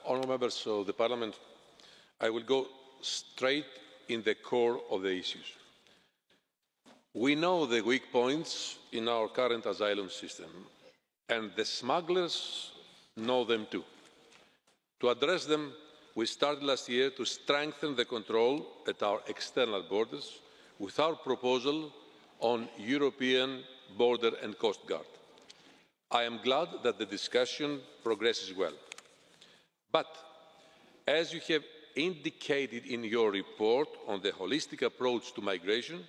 Honourable members of the Parliament, I will go straight in the core of the issues. We know the weak points in our current asylum system, and the smugglers know them too. To address them, we started last year to strengthen the control at our external borders with our proposal on European Border and Coast Guard. I am glad that the discussion progresses well. But, as you have indicated in your report on the holistic approach to migration,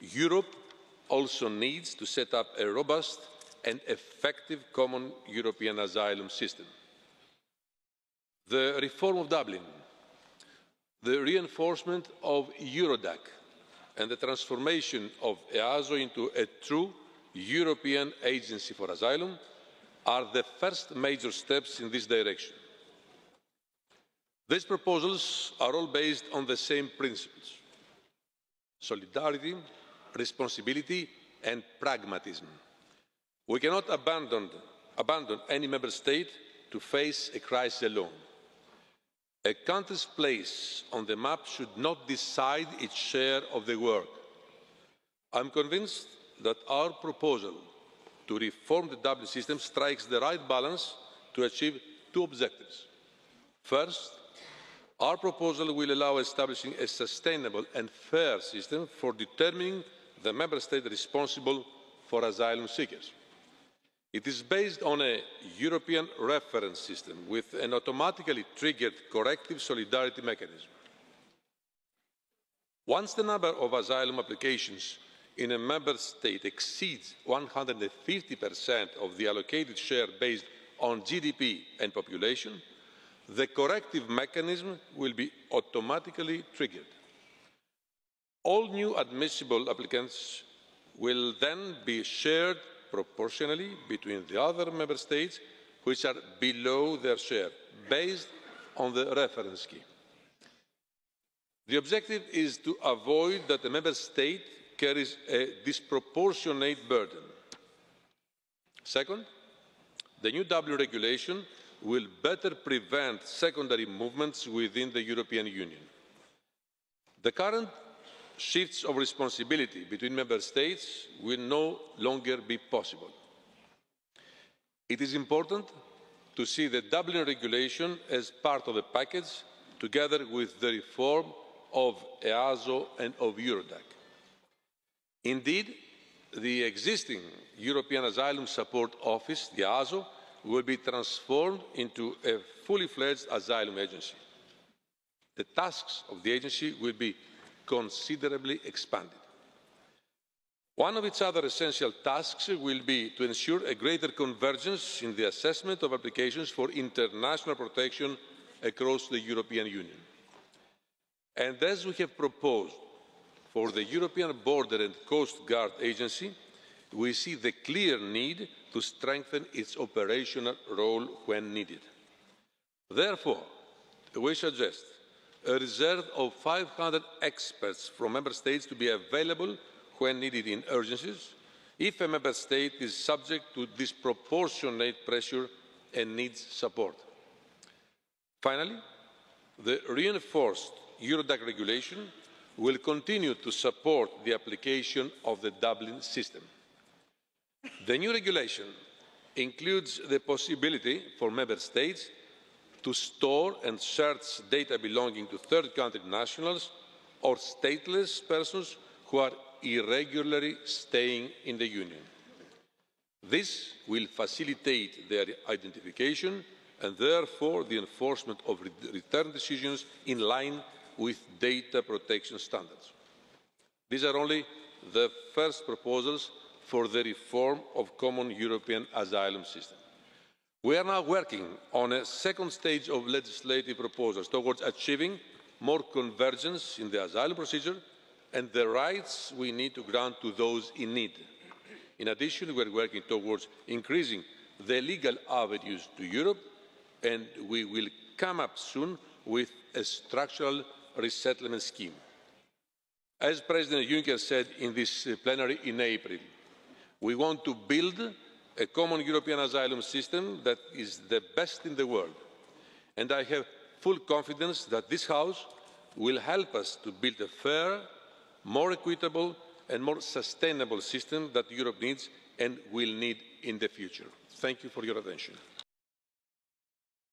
Europe also needs to set up a robust and effective common European asylum system. The reform of Dublin, the reinforcement of Eurodac, and the transformation of EASO into a true European Agency for Asylum are the first major steps in this direction. These proposals are all based on the same principles: solidarity, responsibility and pragmatism. We cannot abandon any member state to face a crisis alone. A country's place on the map should not decide its share of the work. I am convinced that our proposal to reform the Dublin system strikes the right balance to achieve two objectives. First, our proposal will allow establishing a sustainable and fair system for determining the member state responsible for asylum seekers. It is based on a European reference system with an automatically triggered corrective solidarity mechanism. Once the number of asylum applications in a member state exceeds 150% of the allocated share based on GDP and population, the corrective mechanism will be automatically triggered. All new admissible applicants will then be shared proportionally between the other member states which are below their share, based on the reference scheme. The objective is to avoid that the member state carries a disproportionate burden. Second, the new Dublin regulation will better prevent secondary movements within the European Union. The current shifts of responsibility between member states will no longer be possible. It is important to see the Dublin regulation as part of the package, together with the reform of EASO and of Eurodac. Indeed, the existing European Asylum Support Office, the EASO, will be transformed into a fully fledged asylum agency. The tasks of the agency will be considerably expanded. One of its other essential tasks will be to ensure a greater convergence in the assessment of applications for international protection across the European Union. And as we have proposed for the European Border and Coast Guard Agency, we see the clear need to strengthen its operational role when needed. Therefore, we suggest a reserve of 500 experts from member states to be available when needed in urgencies, if a member state is subject to disproportionate pressure and needs support. Finally, the reinforced Eurodac regulation will continue to support the application of the Dublin system. The new regulation includes the possibility for member states to store and search data belonging to third country nationals or stateless persons who are irregularly staying in the Union. This will facilitate their identification and therefore the enforcement of return decisions in line with data protection standards. These are only the first proposals for the reform of common European asylum system. We are now working on a second stage of legislative proposals towards achieving more convergence in the asylum procedure and the rights we need to grant to those in need. In addition, we are working towards increasing the legal avenues to Europe, and we will come up soon with a structural resettlement scheme. As President Juncker said in this plenary in April, we want to build a common European asylum system that is the best in the world. and I have full confidence that this House will help us to build a fair, more equitable and more sustainable system that Europe needs and will need in the future. Thank you for your attention.